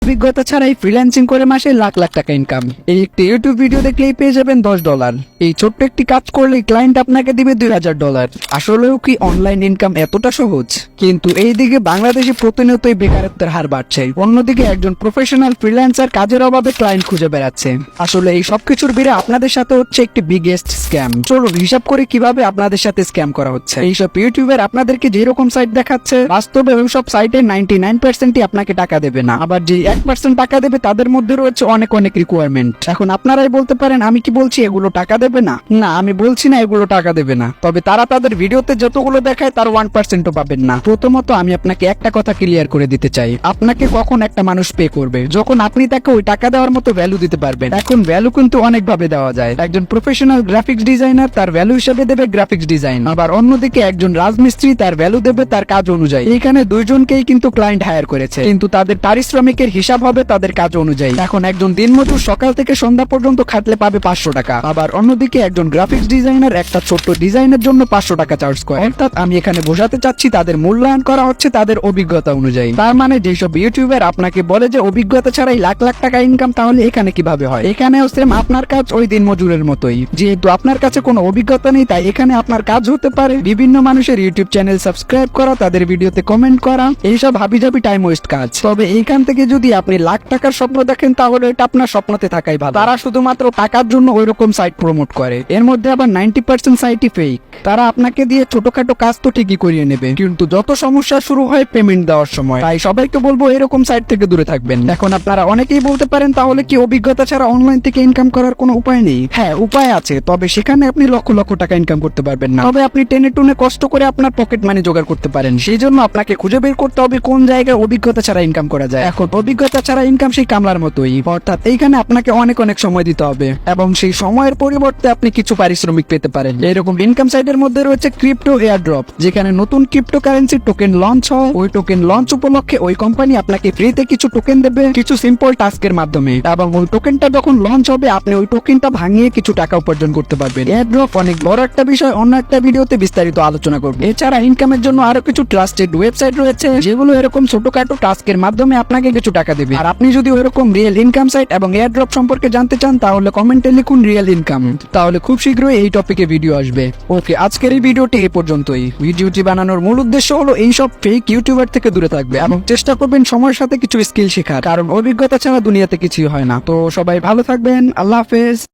অভিজ্ঞতা ছাড়াই ফ্রিল্যান্সিং করে মাসে লাখ লাখ টাকা ইনকাম। এই একটি ইউটিউব ভিডিও দেখলেই পেয়ে যাবেন $10। এই ছোট্ট একটি কাজ করলে ক্লায়েন্ট আপনাকে দিবে $2000। আসলেও কি অনলাইন ইনকাম এতটা সহজ? কিন্তু এইদিকে বাংলাদেশে প্রতিনিয়তই বেকারত্বের হার বাড়ছে, অন্যদিকে একজন প্রফেশনাল ফ্রিল্যান্সার কাজের অভাবে ক্লায়েন্ট খুঁজে বেড়াচ্ছে। আসলে এই সবকিছুর ভিড়ে আপনাদের সাথে হচ্ছে একটি বিগেস্ট স্ক্যাম। চলুন হিসাব করে কিভাবে আপনাদের সাথে স্ক্যাম করা হচ্ছে। এইসব ইউটিউবার আপনাদেরকে যেরকম সাইট দেখাচ্ছে, বাস্তবে ওইসব সাইটে 99%ই আপনাকে টাকা দেবে না। আবার যে 1% টাকা দেবে তাদের মধ্যে রয়েছে অনেক অনেক রিকোয়ারমেন্ট। এখন আপনারাই বলতে পারেন আমি কি বলছি এগুলো টাকা দেবে না? না, আমি বলছি না এগুলো টাকা দেবে না, তবে তারা তাদের ভিডিওতে যতগুলো দেখায় তার 1%ও পাবেন না। প্রথমত আমি আপনাকে একটা কথা ক্লিয়ার করে দিতে চাই, আপনাকে কখন একটা মানুষ পে করবে? যখন আপনি তাকে ওই টাকা দেওয়ার মতো ভ্যালু দিতে পারবেন। এখন ভ্যালু কিন্তু অনেক ভাবে দেওয়া যায়। একজন প্রফেশনাল গ্রাফিক্স ডিজাইনার তার ভ্যালু হিসেবে দেবে গ্রাফিক্স ডিজাইন, আবার অন্যদিকে একজন রাজমিস্ত্রি তার ভ্যালু দেবে তার কাজ অনুযায়ী। এখানে দুইজনকেই কিন্তু ক্লায়েন্ট হায়ার করেছে, কিন্তু তাদের পারিশ্রমিকের হিসাব হবে তাদের কাজ অনুযায়ী। এখন একজন দিনমজুর সকাল থেকে সন্ধ্যা পর্যন্ত খাটলে পাবে 500 টাকা, আবার অন্যদিকে একজন গ্রাফিক্স ডিজাইনার একটা ছোট্ট ডিজাইনের জন্য 500 টাকা চার্জ করে। অর্থাৎ আমি এখানে বোঝাতে চাচ্ছি তাদের মূল্যায়ন করা হচ্ছে তাদের অভিজ্ঞতা অনুযায়ী। তার মানে যেসব ইউটিউবার আপনাকে বলে যে অভিজ্ঞতা ছাড়াই লাখ লাখ টাকা ইনকাম, তাহলে এখানে কিভাবে হয়? এখানেও সেম আপনার কাজ ওই দিন মজুরের মতোই। যেহেতু আপনার কাছে কোনো অভিজ্ঞতা নেই, তাই এখানে আপনার কাজ হতে পারে বিভিন্ন মানুষের ইউটিউব চ্যানেল সাবস্ক্রাইব করা, তাদের ভিডিওতে কমেন্ট করা, এইসব হাবিজাবি টাইম ওয়েস্ট কাজ। তবে এইখান থেকে যদি আপনি লাখ টাকার স্বপ্ন দেখেন, তাহলে এটা আপনার স্বপ্নতে থাকাই ভালো। তারা শুধুমাত্র টাকার জন্য ওইরকম সাইট প্রমোট করে, এর মধ্যে আবার 90% সাইটই ফেক। তারা আপনাকে দিয়ে ছোটখাটো কাজ তো ঠিকই করিয়ে নেবে, কিন্তু যত সমস্যা শুরু হয় পেমেন্ট দেওয়ার সময়। তাই সবাইকে বলবো এরকম সাইট থেকে দূরে থাকবেন। এখন আপনারা অনেকেই বলতে পারেন তাহলে কি অভিজ্ঞতা ছাড়া অনলাইন থেকে ইনকাম করার কোনো উপায় নেই? হ্যাঁ, উপায় আছে, তবে সেখানে আপনি লক্ষ লক্ষ টাকা ইনকাম করতে পারবেন না। তবে আপনি টেনে টুনে কষ্ট করে আপনার পকেট মানি জোগাড় করতে পারেন। সেই জন্য আপনাকে খুঁজে বের করতে হবে কোন জায়গায় অভিজ্ঞতা ছাড়া ইনকাম করা যায়। এখন অভিজ্ঞতা ছাড়া ইনকাম সেই কামলার মতোই, অর্থাৎ এইখানে আপনাকে অনেক অনেক সময় দিতে হবে এবং সেই সময়ের পরিবর্তে আপনি কিছু পারিশ্রমিক পেতে পারেন। এরকম ইনকাম সাইটের মধ্যে রয়েছে ক্রিপ্টো এয়ারড্রপ, যেখানে নতুন ক্রিপ্টো কারেন্সি টোকেন লঞ্চ হয়। ওই টোকেন লঞ্চ উপলক্ষে ওই কোম্পানি আপনাকে ফ্রিতে কিছু টোকেন দেবে কিছু সিম্পল টাস্কের মাধ্যমে, এবং ওই টোকেনটা যখন লঞ্চ হবে আপনি ওই টোকেনটা ভাঙিয়ে কিছু টাকা উপার্জন করতে পারবেন। এয়ারড্রপ অনেক বড় একটা বিষয়, অন্য একটা ভিডিওতে বিস্তারিত আলোচনা করব। এছাড়া ইনকামের জন্য আরো কিছু ট্রাস্টেড ওয়েবসাইট রয়েছে, যেগুলো এরকম ছোটখাটো টাস্কের মাধ্যমে আপনাকে কিছু টাকা দেবে। আর আপনি যদি ওইরকম রিয়েল ইনকাম সাইট এবং এয়ারড্রপ সম্পর্কে জানতে চান, তাহলে কমেন্টে লিখুন রিয়েল ইনকাম, তাহলে খুব শীঘ্রই এই টপিকে ভিডিও আসবে। ওকে, আজকের এই ভিডিওটি এ পর্যন্তই। ভিডিওটি বানানোর মূল উদ্দেশ্য হলো এইসব ফেক ইউটিউবার থেকে দূরে থাকবে এবং চেষ্টা করবেন সময়ের সাথে কিছু স্কিল শেখার, কারণ অভিজ্ঞতা ছাড়া দুনিয়াতে কিছুই হয় না। তো সবাই ভালো থাকবেন, আল্লাহ হাফেজ।